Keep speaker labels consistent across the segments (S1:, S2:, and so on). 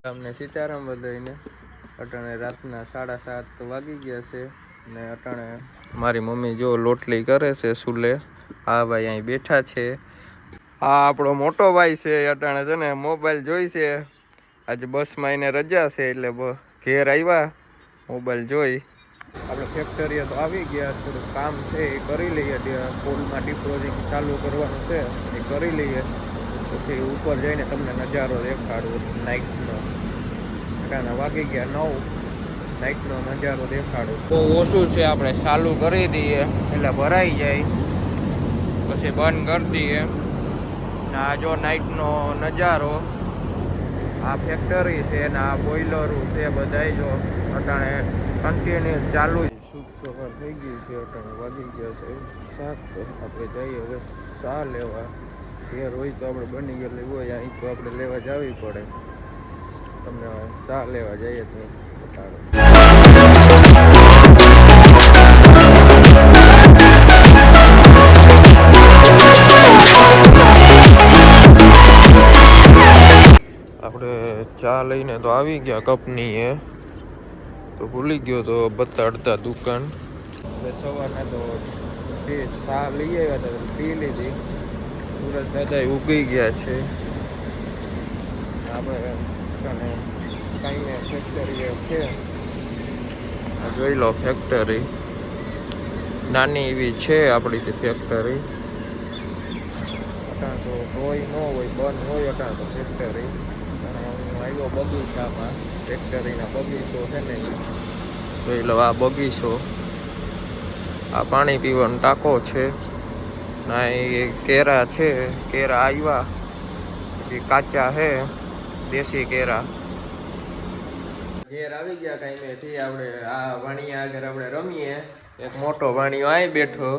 S1: અમને સીતારામ બધાઈને અટાણે રાતના 7:30 વાગી ગયા છે ને અટાણે મારી મમ્મી જો લોટલી કરે છે સુલે. હા ભાઈ અહીં બેઠા છે. આ આપણો મોટો ભાઈ છે અટાણે છે ને મોબાઈલ જોઈ છે. આજે બસમાં એને રજા છે એટલે ઘેર આવ્યા મોબાઈલ જોઈ. આપણે ફેક્ટરીએ તો આવી ગયા, થોડું કામ છે એ કરી લઈએ. પોલમાં ડિપોઝિટ ચાલુ કરવાનું છે એ કરી લઈએ, પછી ઉપર જઈને તમને નજારો દેખાડું નાઇટનો. અટાણે વાગી ગયા 9, નાઇટનો નજારો દેખાડું. બહુ ઓછું છે, આપણે ચાલુ કરી દઈએ એટલે ભરાઈ જાય, પછી બંધ કરી દઈએ. આ જો નાઇટનો નજારો, આ ફેક્ટરી છે ને આ બોઈલરો છે બધા જો અટાણે કન્ટિન્યુ ચાલુ. શુભ સવાર થઈ ગઈ છે, અટાણે વાગી ગયા છે 7. તો આપણે જઈએ હવે ચા લેવા. ઘેર હોય તો આપણે બની ગયેલી હોય, અહીં તો આપણે લેવા જવી પડે. તમને ચા લેવા જઈએ ત્યાં બતાડો. આપણે ચા લઈને તો આવી ગયા કંપની એ, તો ભૂલી ગયો તો બતાડતા દુકાન. આપણે સવારના તો ચા લઈ આવ્યા હતા, પી લીધી. સુરજ દાદા ઉગી ગયા છે. આપણે કાંઈ ફેક્ટરી છે, જોઈ લો ફેક્ટરી નાની એવી છે આપણી તે ફેક્ટરી. અટાણ તો હોય ન હોય, બંધ હોય અટાણ તો ફેક્ટરી. હું આવ્યો બગીચામાં, ફેક્ટરીના બગીચો છે ને જોઈ લો. આ બગીચો, આ પાણી પીવાનો ટાંકો છે ના, એ કેરા છે. કેરા આવ્યા, પછી કાચા છે દેશી કેરા. ઘેર આવી ગયા કાંઈથી. આપણે આ વાણિયા આગળ આપણે રમીએ. એક મોટો વાણિયો અહીં બેઠો,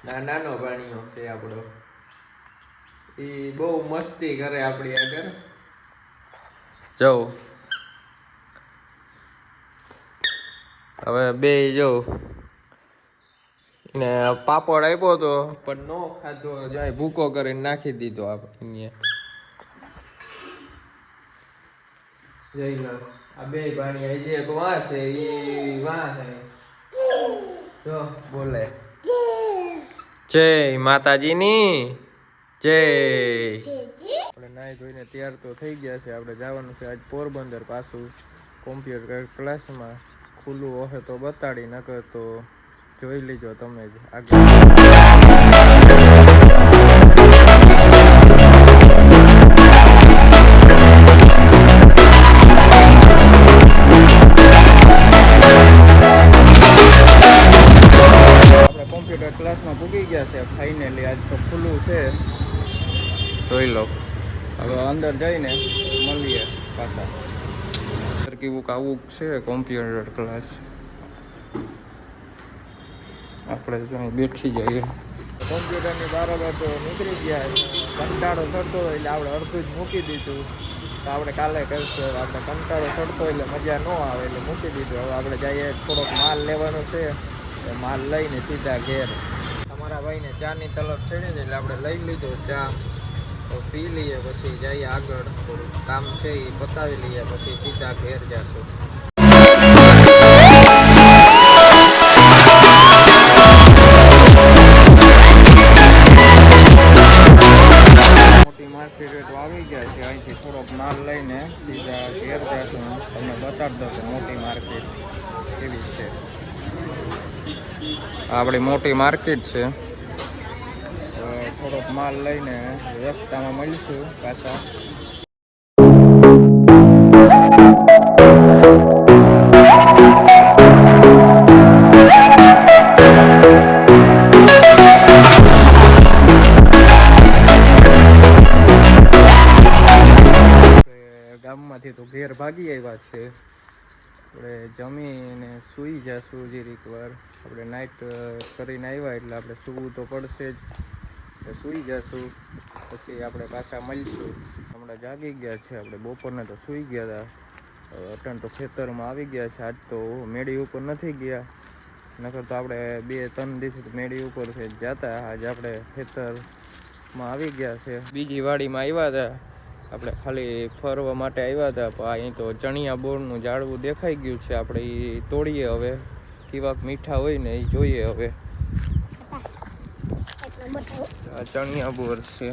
S1: નાનો વાણિયો છે આપણો. એ બહુ મસ્તી કરે આપણી આગળ. જવું હવે બે જો ને પાપડ આપ્યો તો પણ નો ખાધો, જાય ભૂકો કરીને નાખી દીધો. આપણે જઈ લો આ બે ભાણિયા, જે એક વાં છે એ વાં છે જો બોલે જય માતાજીની જય. આપણે નાઈ ધોઈને તૈયાર તો થઈ ગયા છે. આપણે જવાનું છે આજ પોરબંદર પાછું કોમ્પ્યુટર ક્લાસમાં. ખુલ્લું હશે તો બતાડી, નકર તો જોઈ લીજો તમે જ આગળ. ક્લાસમાં પૂગી ગયા છે ફાઇનલી. આજ તો ખુલ્લું છે, જોઈ લો. હવે અંદર જઈને મળીએ પાછા. કેવું આવું છે કોમ્પ્યુટર ક્લાસ. આપણે ત્યાં બેઠી જઈએ. કોમ્પ્યુટરની બરાબર તો નીકળી ગયા, કંટાળો ચડતો હોય એટલે આપણે અડધું જ મૂકી દીધું. તો આપણે કાલે કરીશું. આપણે કંટાળો ચડતો એટલે મજા ન આવે એટલે મૂકી દીધું. હવે આપણે જઈએ, થોડોક માલ લેવાનો છે, માલ લઈને સીધા ઘેર. અમારા ભાઈને ચાની તલબ ચડી છે એટલે આપણે લઈ લીધો ચા. તો પી લઈએ, પછી જઈએ આગળ. થોડું કામ છે એ પતાવી લઈએ, પછી સીધા ઘેર જશું. મોટી માર્કેટ આવી ગયા છે, અહીંથી થોડોક માલ લઈને સીધા ઘેર જશું. તમને બતાવી દો કે મોટી માર્કેટ કેવી છે. આપણી મોટી માર્કેટ છે. થોડોક માલ લઈને રસ્તામાં મળીશું પાછા. ગામમાંથી તો ઘેર ભાગી આવ્યા છે. આપણે જમીને સૂઈ જશું જીરીક વાર. આપણે નાઇટ કરીને આવ્યા એટલે આપણે સૂવું તો પડશે જ, એટલે સૂઈ જશું. પછી આપણે પાછા મળીશું. હમણાં જાગી ગયા છે. આપણે બપોરને તો સૂઈ ગયા હતા. અટણ તો ખેતરમાં આવી ગયા છે. આજ તો મેળી ઉપર નથી ગયા, નકર તો આપણે 2-3 દિવસ મેળી ઉપર જતા. આજે આપણે ખેતરમાં આવી ગયા છે. બીજી વાડીમાં આવ્યા હતા આપણે ખાલી ફરવા માટે આવ્યા હતા, પણ અહીં તો ચણિયા બોરનું ઝાડવું દેખાઈ ગયું છે. આપણે એ તોડીએ હવે, કેવાક મીઠા હોય ને એ જોઈએ હવે. આ ચણિયા બોર છે.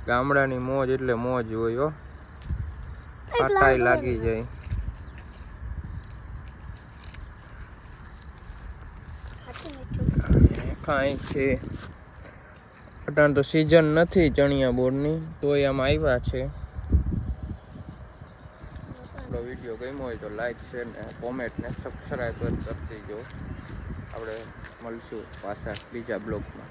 S1: ગામડાની મોજ એટલે મોજ હોય હો, કાંટાઈ લાગી જાય. કાંઈ છે અટાણ તો સીઝન નથી ચણિયા બોરની, તોય આમ આવ્યા છે. આપણો વિડીયો ગમ્યો હોય તો લાઈક, શેર ને કોમેન્ટ ને સબસ્ક્રાઈબ કરી દેજો. આપણે મળશું પાછા બીજા બ્લોગમાં.